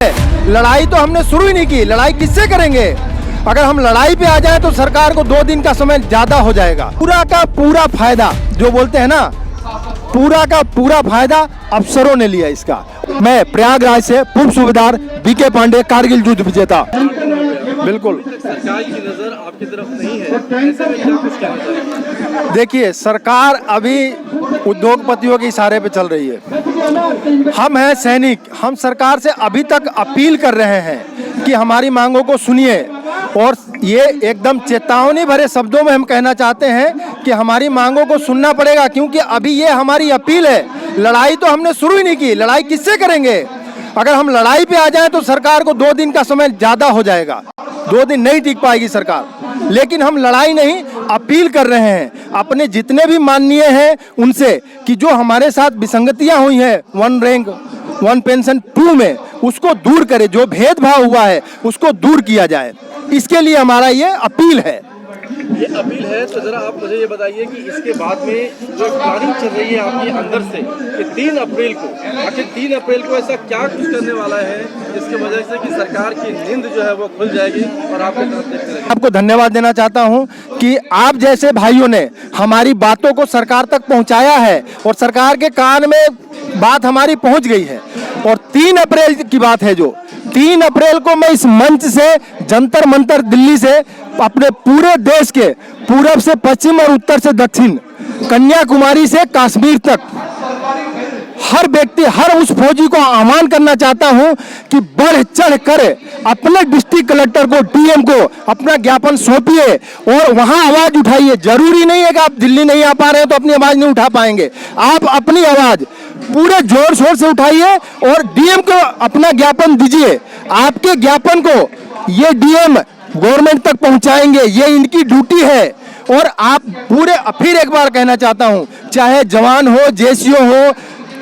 लड़ाई तो हमने शुरू ही नहीं की, लड़ाई किससे करेंगे? अगर हम लड़ाई पे आ जाए तो सरकार को 2 दिन का समय ज्यादा हो जाएगा। पूरा का पूरा फायदा, जो बोलते हैं ना, पूरा का पूरा फायदा अफसरों ने लिया इसका। मैं प्रयागराज से पूर्व सूबेदार बीके पांडे, कारगिल युद्ध विजेता। बिल्कुल, सरकार की नजर आपकी तरफ नहीं है, ऐसे में क्या कुछ कहना चाहिए? देखिए, सरकार अभी उद्योगपतियों के इशारे पे चल रही है। हम हैं सैनिक, हम सरकार से अभी तक अपील कर रहे हैं कि हमारी मांगों को सुनिए, और ये एकदम चेतावनी भरे शब्दों में हम कहना चाहते हैं कि हमारी मांगों को सुनना पड़ेगा, क्योंकि अभी ये हमारी अपील है। लड़ाई तो हमने शुरू ही नहीं की, लड़ाई किससे करेंगे? अगर हम लड़ाई पे आ जाए तो सरकार को 2 दिन का समय ज्यादा हो जाएगा, 2 दिन नहीं टिक पाएगी सरकार। लेकिन हम लड़ाई नहीं, अपील कर रहे हैं अपने जितने भी माननीय हैं उनसे कि जो हमारे साथ विसंगतियां हुई हैं 1 रैंक 1 पेंशन 2 में, उसको दूर करे, जो भेदभाव हुआ है उसको दूर किया जाए। इसके लिए हमारा ये अपील है। ये अपील है, तो जरा आप मुझे ये बताइए कि इसके बाद में जो प्लानिंग चल रही है आपके अंदर से कि 3 अप्रैल को, आखिर 3 अप्रैल को ऐसा क्या कुछ करने वाला है जिसकी वजह से कि सरकार की नींद जो है वो खुल जाएगी और आपके तरफ देखते रहेंगे? आपको धन्यवाद देना चाहता हूं कि आप जैसे भाइयों ने हमारी बातों को सरकार तक पहुंचाया है और सरकार के कान में बात हमारी पहुंच गई है। और 3 अप्रैल की बात है, जो 3 अप्रैल को मैं इस मंच से, जंतर मंतर दिल्ली से, अपने पूरे देश के पूरब से पश्चिम और उत्तर से दक्षिण, कन्याकुमारी से कश्मीर तक, हर व्यक्ति, हर उस फौजी को आह्वान करना चाहता हूं कि बढ़ चढ़ कर अपने डिस्ट्रिक्ट कलेक्टर को, डीएम को अपना ज्ञापन सौंपिए और वहां आवाज उठाइए। जरूरी नहीं है कि आप दिल्ली नहीं आ पा रहे हैं तो अपनी आवाज नहीं उठा पाएंगे, आप अपनी आवाज पूरे जोर शोर से उठाइए और डीएम को अपना ज्ञापन दीजिए। आपके ज्ञापन को ये डीएम गवर्नमेंट तक पहुंचाएंगे, ये इनकी ड्यूटी है। और आप पूरे, फिर एक बार कहना चाहता हूं, चाहे जवान हो, जेसीओ हो,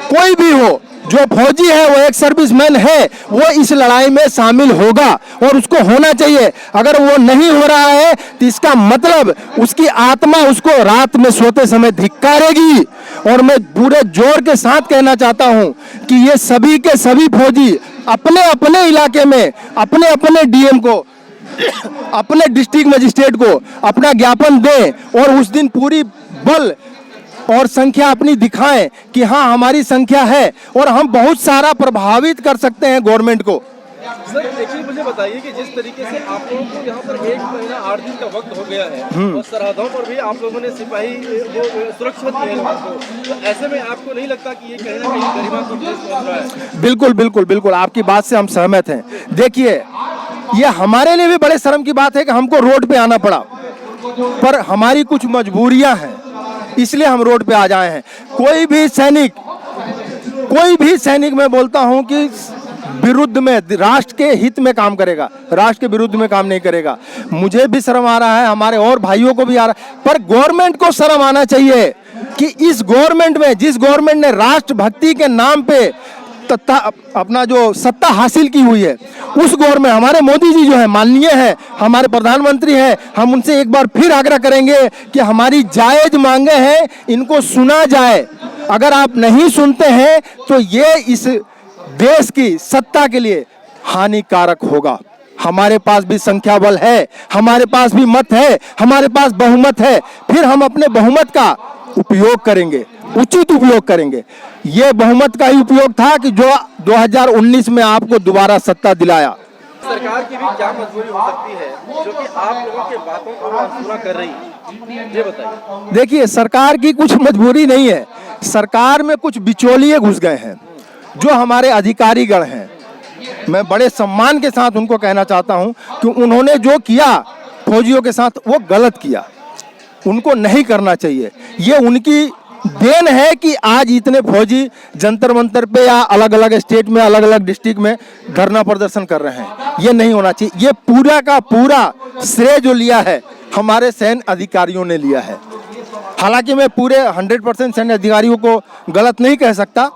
कोई भी हो, जो फौजी है, वो एक सर्विसमैन है, वो इस लड़ाई में शामिल होगा और उसको होना चाहिए। अगर वो नहीं हो रहा है तो इसका मतलब उसकी आत्मा उसको रात में सोते समय धिक्कारेगी। और मैं पूरे जोर के साथ कहना चाहता हूं कि ये सभी के सभी फौजी अपने अपने इलाके में अपने अपने डीएम को, अपने डिस्ट्रिक्ट मजिस्ट्रेट को अपना ज्ञापन दें और उस दिन पूरी बल और संख्या अपनी दिखाएं कि हाँ, हमारी संख्या है और हम बहुत सारा प्रभावित कर सकते हैं गवर्नमेंट को। सर देखिए, मुझे बताइए कि जिस तरीके से आप लोगों को यहाँ पर 1 महीना 8 दिन का वक्त हो गया है और सरहदों पर भी आप लोगों ने सिपाही वो सुरक्षित किए लोगों को, तो ऐसे में आपको नहीं लगता कि ये कहीं ना कहीं गरिमा को ठेस पहुंच रहा है? बिल्कुल बिल्कुल बिल्कुल, आपकी बात से हम सहमत हैं। देखिए, ये हमारे लिए भी बड़े शर्म की बात है कि हमको रोड पे आना पड़ा, पर हमारी कुछ मजबूरियां हैं, इसलिए हम रोड पे आ जाए हैं। कोई भी सैनिक मैं बोलता हूं कि विरुद्ध में, राष्ट्र के हित में काम करेगा, राष्ट्र के विरुद्ध में काम नहीं करेगा। मुझे भी शर्म आ रहा है, हमारे और भाइयों को भी आ रहा है, पर गवर्नमेंट को शर्म आना चाहिए कि इस गवर्नमेंट में, जिस गवर्नमेंट ने राष्ट्रभक्ति के नाम पे तथा अपना जो सत्ता हासिल की हुई है, उस गवर्नमेंट, हमारे मोदी जी जो है माननीय है, हमारे प्रधानमंत्री हैं, हम उनसे एक बार फिर आग्रह करेंगे कि हमारी जायज मांगे हैं, इनको सुना जाए। अगर आप नहीं सुनते हैं तो ये इस देश की सत्ता के लिए हानिकारक होगा। हमारे पास भी संख्या बल है, हमारे पास भी मत है, हमारे पास बहुमत है, फिर हम अपने बहुमत का उपयोग करेंगे, उचित उपयोग करेंगे। ये बहुमत का ही उपयोग था कि जो 2019 में आपको दोबारा सत्ता दिलाया। सरकार की भी क्या मजबूरी हो सकती है जो कि आप लोगों के बातों को अनसुना कर रही है, ये बताइए। देखिए, सरकार की कुछ मजबूरी नहीं है, सरकार में कुछ बिचौलिए घुस गए हैं, जो हमारे अधिकारीगण हैं। मैं बड़े सम्मान के साथ उनको कहना चाहता हूं कि उन्होंने जो किया फौजियों के साथ वो गलत किया, उनको नहीं करना चाहिए। ये उनकी देन है कि आज इतने फौजी जंतर मंतर पे या अलग अलग स्टेट में, अलग अलग डिस्ट्रिक्ट में धरना प्रदर्शन कर रहे हैं। ये नहीं होना चाहिए। ये पूरा का पूरा श्रेय जो लिया है हमारे सैन्य अधिकारियों ने लिया है। हालांकि मैं पूरे 100% सैन्य अधिकारियों को गलत नहीं कह सकता,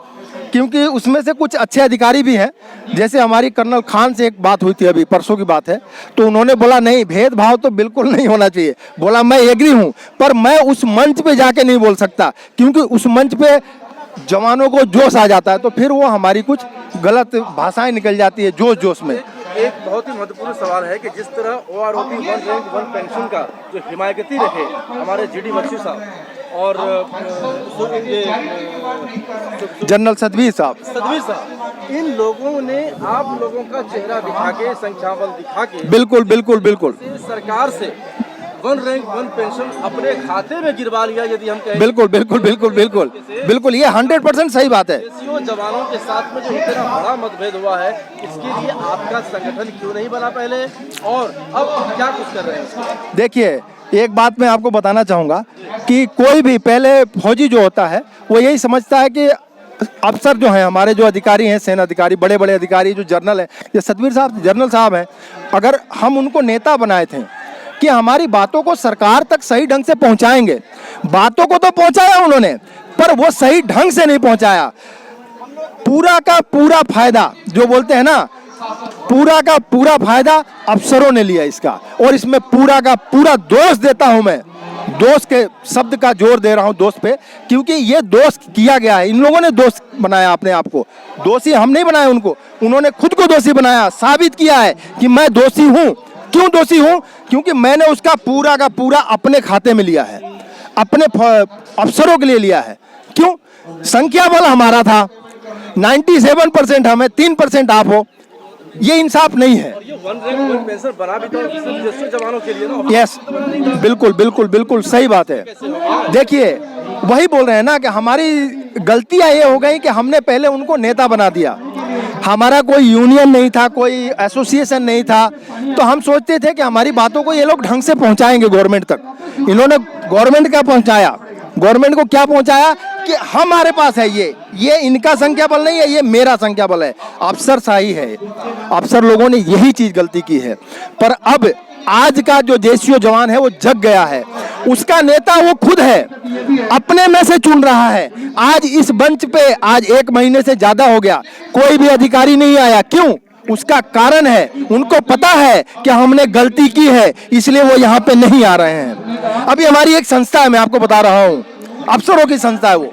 क्योंकि उसमें से कुछ अच्छे अधिकारी भी हैं। जैसे हमारी कर्नल खान से एक बात हुई थी, अभी परसों की बात है, तो उन्होंने बोला नहीं, भेदभाव तो बिल्कुल नहीं होना चाहिए। बोला मैं एग्री हूं, पर मैं उस मंच पे जाके नहीं बोल सकता, क्योंकि उस मंच पे जवानों को जोश आ जाता है, तो फिर वो हमारी कुछ गलत भाषाएं निकल जाती है जोश जोश में। एक बहुत ही महत्वपूर्ण सवाल है कि जिस तरह OROP one rank one pension का जो हिमायती रहे हमारे GD बख्शी साहब और जनरल सदवी साहब, इन लोगों ने आप लोगों का चेहरा दिखा के, संख्या बल दिखा के बिल्कुल बिल्कुल बिल्कुल सरकार से वन रैंक वन पेंशन अपने खाते में गिरवा लिया, यदि हम कहें। बिल्कुल बिल्कुल बिल्कुल बिल्कुल बिल्कुल, ये 100% सही बात है। जवानों के साथ में जो इतना बड़ा मतभेद हुआ है, इसके लिए आपका संगठन क्यों नहीं बना पहले, और अब क्या कुछ कर रहे हैं? देखिए, एक बात मैं आपको बताना चाहूँगा कि कोई भी पहले फौजी जो होता है वो यही समझता है कि अफसर जो हैं, हमारे जो अधिकारी हैं, सेना अधिकारी, बड़े बड़े अधिकारी जो जनरल हैं, ये सतवीर साहब जनरल साहब हैं, अगर हम उनको नेता बनाए थे कि हमारी बातों को सरकार तक सही ढंग से पहुंचाएंगे, बातों को तो पहुंचाया उन्होंने, पर वो सही ढंग से नहीं पहुंचाया। पूरा का पूरा फायदा, जो बोलते हैं ना, पूरा का पूरा फायदा अफसरों ने लिया इसका, और इसमें पूरा का पूरा दोष देता हूं मैं, दोष के शब्द का जोर दे रहा हूं दोष पे, क्योंकि ये दोष किया गया है। इन लोगों ने दोष बनाया अपने आप को, दोषी हम नहीं बनाए उनको, उन्होंने खुद को दोषी बनाया, साबित किया है कि मैं दोषी हूं। क्यों दोषी हूं? क्योंकि मैंने उसका पूरा का पूरा अपने खाते में लिया है, अपने अफसरों के लिए लिया है। क्यों? संख्या बल हमारा था 97%, हमें 3% आप हो, ये इंसाफ नहीं है। और ये वन रैंक वन पेंशन बना भी तो सिर्फ जवानों के लिए ना। यस, बिल्कुल बिल्कुल बिल्कुल सही बात है। देखिए, वही बोल रहे हैं ना कि हमारी गलतियां ये हो गई कि हमने पहले उनको नेता बना दिया। हमारा कोई यूनियन नहीं था, कोई एसोसिएशन नहीं था, तो हम सोचते थे कि हमारी बातों को ये लोग ढंग से पहुंचाएंगे गवर्नमेंट तक। इन्होंने गवर्नमेंट क्या पहुंचाया? गवर्नमेंट को क्या पहुंचाया कि हमारे पास है ये इनका संख्या बल नहीं है, ये मेरा संख्या बल है, अफसरशाही है। अफसर लोगों ने यही चीज गलती की है। पर अब आज का जो जेसीओ जवान है वो जग गया है, उसका नेता वो खुद है, अपने में से चुन रहा है। आज इस मंच पे आज 1 महीने से ज्यादा हो गया, कोई भी अधिकारी नहीं आया। क्यों? उसका कारण है, उनको पता है कि हमने गलती की है, इसलिए वो यहाँ पे नहीं आ रहे हैं। अभी हमारी एक संस्था है, मैं आपको बता रहा हूँ, अफसरों की संस्था है वो।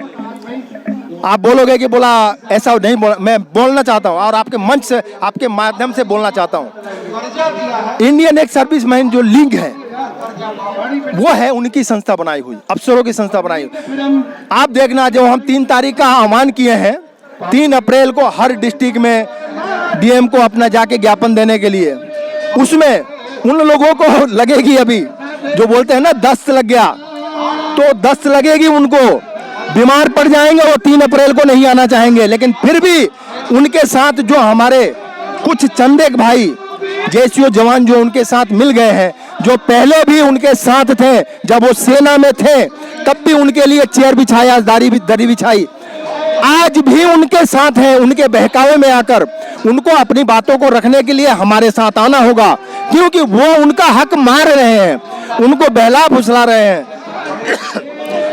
आप बोलोगे कि बोला ऐसा नहीं, बोला मैं बोलना चाहता हूँ और आपके मंच से, आपके माध्यम से बोलना चाहता हूँ। इंडियन एक्स सर्विसमैन जो लीग है वो है उनकी संस्था बनाई हुई, अफसरों की संस्था बनाई हुई। आप देखना, जो हम 3 तारीख का आह्वान किए हैं, 3 अप्रैल को हर डिस्ट्रिक्ट में डीएम को अपना जाके ज्ञापन देने के लिए, उसमें उन लोगों को लगेगी, अभी जो बोलते हैं ना दस्त लग गया, तो दस्त लगेगी उनको, बीमार पड़ जाएंगे, वो 3 अप्रैल को नहीं आना चाहेंगे। लेकिन फिर भी उनके साथ जो हमारे कुछ चंदे भाई जेसीओ जवान जो उनके साथ मिल गए हैं, जो पहले भी उनके साथ थे, जब वो सेना में थे तब भी उनके लिए चेयर बिछाया, दरी बिछाई, आज भी उनके साथ हैं। उनके बहकावे में आकर उनको अपनी बातों को रखने के लिए हमारे साथ आना होगा, क्योंकि वो उनका हक मार रहे हैं, उनको बहला फुसला रहे हैं।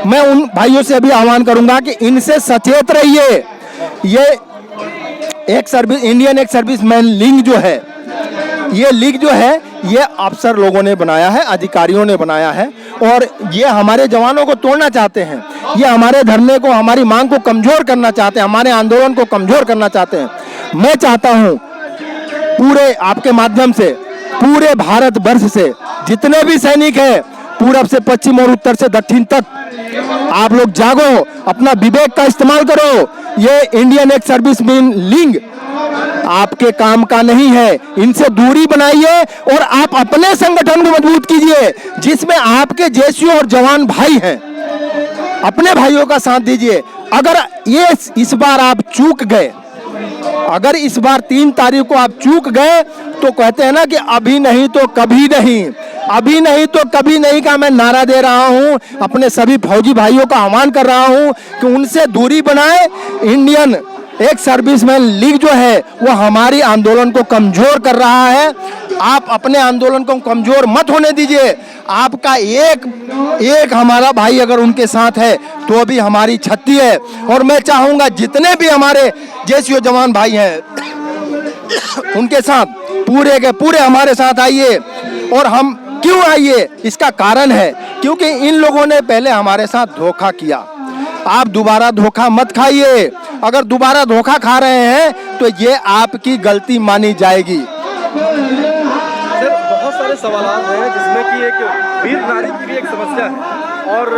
मैं उन भाइयों से अभी आह्वान करूंगा कि इनसे सचेत रहिए। ये एक सर्विस, इंडियन एक सर्विसमैन लीग जो है, ये लीग जो है ये अफसर लोगों ने बनाया है, अधिकारियों ने बनाया है, और ये हमारे जवानों को तोड़ना चाहते हैं। ये हमारे धरने को, हमारी मांग को कमजोर करना चाहते हैं, हमारे आंदोलन को कमजोर करना चाहते हैं। मैं चाहता हूं पूरे आपके माध्यम से, पूरे भारत वर्ष से जितने भी सैनिक हैं, पूरब से पश्चिम और उत्तर से दक्षिण तक, आप लोग जागो, अपना विवेक का इस्तेमाल करो। ये इंडियन एक्स सर्विसमैन लीग आपके काम का नहीं है, इनसे दूरी बनाइए और आप अपने संगठन को मजबूत कीजिए, जिसमें आपके जेसीओ और जवान भाई हैं। अपने भाइयों का साथ दीजिए। अगर ये इस बार आप चूक गए, अगर इस बार 3 तारीख को आप चूक गए, तो कहते हैं ना कि अभी नहीं तो कभी नहीं, अभी नहीं तो कभी नहीं का मैं नारा दे रहा हूं। अपने सभी फौजी भाइयों का आह्वान कर रहा हूं कि उनसे दूरी बनाए। इंडियन एक सर्विसमैन लीग जो है वो हमारी आंदोलन को कमजोर कर रहा है। आप अपने आंदोलन को कमजोर मत होने दीजिए। आपका एक हमारा भाई अगर उनके साथ है तो भी हमारी क्षति है। और मैं चाहूंगा जितने भी हमारे जेसीओ जवान भाई हैं उनके साथ पूरे के पूरे हमारे साथ आइए। और हम क्यों आइए, इसका कारण है क्योंकि इन लोगों ने पहले हमारे साथ धोखा किया। आप दोबारा धोखा मत खाइए। अगर दोबारा धोखा खा रहे हैं तो ये आपकी गलती मानी जाएगी। सर, बहुत सारे सवाल हैं जिसमें कि एक वीर नारी की भी एक समस्या है और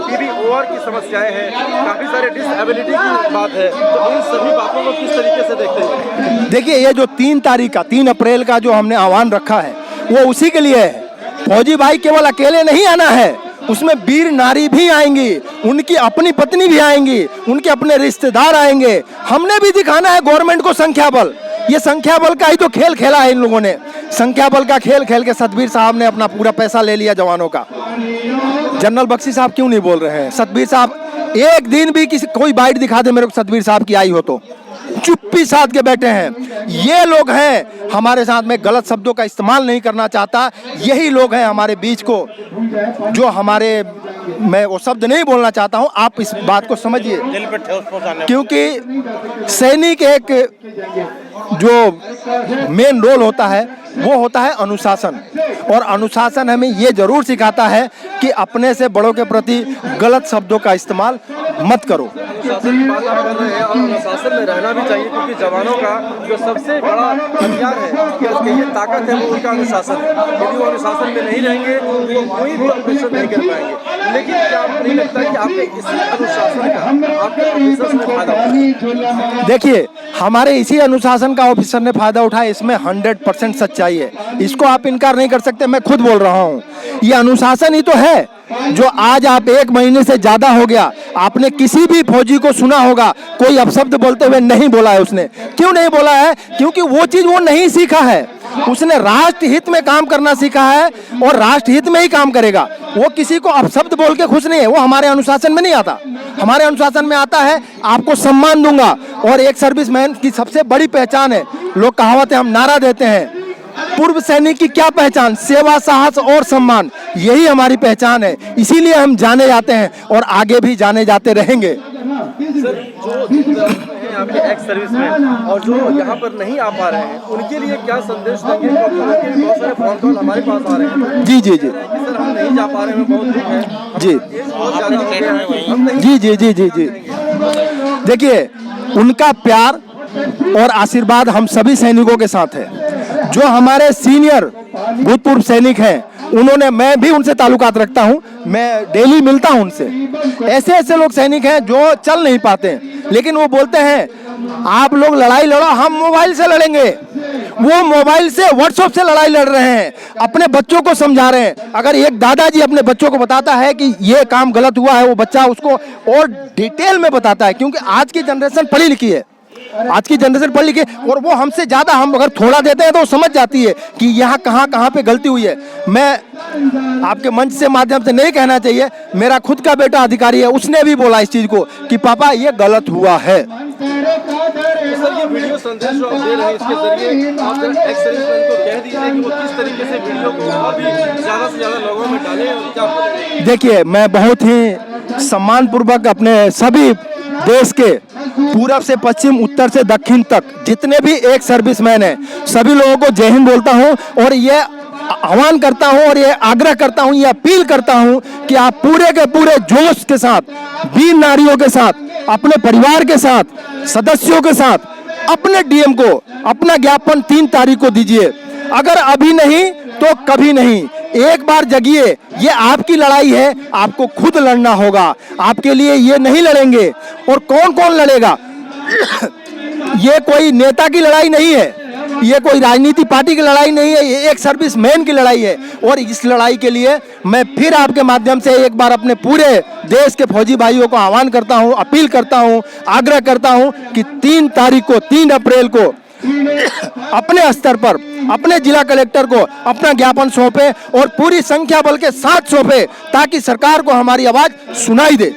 PBOR की समस्याएं हैं, काफ़ी सारे डिसेबिलिटी की बात है, तो इन सभी बातों को किस तरीके से देखते हैं? देखिए, ये जो 3 अप्रैल का जो हमने आह्वान रखा है वो उसी के लिए है। फौजी भाई केवल अकेले नहीं आना है, उसमें वीर नारी भी आएंगी, उनकी अपनी पत्नी भी आएंगी, उनके अपने रिश्तेदार आएंगे। हमने भी दिखाना है गवर्नमेंट को संख्या बल। ये संख्या बल का ही तो खेल खेला है इन लोगों ने। संख्या बल का खेल खेल के सतबीर साहब ने अपना पूरा पैसा ले लिया जवानों का। जनरल बख्शी साहब क्यों नहीं बोल रहे हैं? सतबीर साहब एक दिन भी कोई बाइट दिखा दे मेरे को सतबीर साहब की आई हो तो, चुप्पी साध के बैठे हैं। ये लोग हैं हमारे साथ में, गलत शब्दों का इस्तेमाल नहीं करना चाहता, यही लोग हैं हमारे बीच को जो हमारे, मैं वो शब्द नहीं बोलना चाहता हूं, आप इस बात को समझिए। क्योंकि सैनिक एक जो मेन रोल होता है वो होता है अनुशासन, और अनुशासन हमें ये जरूर सिखाता है कि अपने से बड़ों के प्रति गलत शब्दों का इस्तेमाल मत करो। अनुशासन की बात आप कर रहे हैं और अनुशासन में रहना भी चाहिए, क्योंकि जवानों का जो सबसे बड़ा हथियार है या उसकी ये ताकत है वो उनका अनुशासन है। यदि वो अनुशासन में नहीं रहेंगे तो कोई भी ऑपरेशन नहीं कर पाएंगे। लेकिन क्या आपको नहीं लगता कि आपके इसी अनुशासन का आपके ऑफिसर्स ने फायदा उठाया? देखिए, हमारे इसी अनुशासन का ऑफिसर ने फायदा उठाया, इसमें 100% सच्चाई है, इसको आप इनकार नहीं कर सकते। मैं खुद बोल रहा हूँ, ये अनुशासन ही तो है जो आज आप 1 महीने से ज्यादा हो गया, आपने किसी भी फौजी को सुना होगा कोई अपशब्द बोलते हुए नहीं बोला है उसने। क्यों नहीं बोला है? क्योंकि वो चीज वो नहीं सीखा है, उसने राष्ट्र हित में काम करना सीखा है और राष्ट्र हित में ही काम करेगा। वो किसी को अपशब्द बोल के खुश नहीं है, वो हमारे अनुशासन में नहीं आता। हमारे अनुशासन में आता है आपको सम्मान दूंगा, और एक सर्विसमैन की सबसे बड़ी पहचान है, लोग कहावत है, हम नारा देते हैं, पूर्व सैनिक की क्या पहचान? सेवा, साहस और सम्मान, यही हमारी पहचान है। इसीलिए हम जाने जाते हैं और आगे भी जाने जाते रहेंगे। सर, जो आपके एक्स सर्विसमैन और जो यहाँ पर नहीं आ पा रहे हैं उनके लिए क्या संदेश देंगे? उनके भी बहुत सारे फोन कॉल हमारे पास आ रहे हैं। जी जी जी सर, हम नहीं जा पा रहे हैं, बहुत दुख है जी जी जी जी जी। देखिए, उनका प्यार और आशीर्वाद हम सभी सैनिकों के साथ है। जो हमारे सीनियर भूतपूर्व सैनिक हैं, उन्होंने, मैं भी उनसे ताल्लुकात रखता हूं, मैं डेली मिलता हूं उनसे। ऐसे ऐसे लोग सैनिक हैं जो चल नहीं पाते, लेकिन वो बोलते हैं आप लोग लड़ाई लड़ो, हम मोबाइल से लड़ेंगे। वो मोबाइल से, व्हाट्सएप से लड़ाई लड़ रहे हैं, अपने बच्चों को समझा रहे हैं। अगर एक दादाजी अपने बच्चों को बताता है कि ये काम गलत हुआ है, वो बच्चा उसको और डिटेल में बताता है, क्योंकि आज की जनरेशन पढ़ी लिखी है, आज की जनरेशन पढ़ लिखी, और वो हमसे ज्यादा, हम अगर थोड़ा देते हैं तो वो समझ जाती है कि यहाँ कहाँ कहाँ पे गलती हुई है। मैं आपके मंच से माध्यम से नहीं कहना चाहिए, मेरा खुद का बेटा अधिकारी है, उसने भी बोला इस चीज को कि पापा ये गलत हुआ है। सर, ये वीडियो संदेश जो आप दे रहे हैं, इसके जरिए आप एक्स सर्विसमैन को कह दीजिए कि वो किस तरीके से वीडियो को और भी ज्यादा से ज्यादा लोगों में डालें। देखिए, मैं बहुत ही सम्मानपूर्वक अपने सभी देश के पूरब से पश्चिम, उत्तर से दक्षिण तक जितने भी एक सर्विसमैन हैं, सभी लोगों को जय हिंद बोलता हूं, और ये आह्वान करता हूं और ये आग्रह करता हूं, ये अपील करता हूं कि आप पूरे के पूरे जोश के साथ, वीर नारियों के साथ, अपने परिवार के साथ, सदस्यों के साथ अपने डीएम को अपना ज्ञापन 3 तारीख को दीजिए। अगर अभी नहीं तो कभी नहीं, एक बार जगिए, ये आपकी लड़ाई है, आपको खुद लड़ना होगा। आपके लिए ये नहीं लड़ेंगे, और कौन कौन लड़ेगा? ये कोई नेता की लड़ाई नहीं है, ये कोई राजनीति पार्टी की लड़ाई नहीं है, ये एक सर्विसमैन की लड़ाई है। और इस लड़ाई के लिए मैं फिर आपके माध्यम से एक बार अपने पूरे देश के फौजी भाइयों को आह्वान करता हूं, अपील करता हूं, आग्रह करता हूं कि 3 तारीख को, 3 अप्रैल को अपने स्तर पर अपने जिला कलेक्टर को अपना ज्ञापन सौंपे और पूरी संख्या बल के साथ सौंपे, ताकि सरकार को हमारी आवाज सुनाई दे।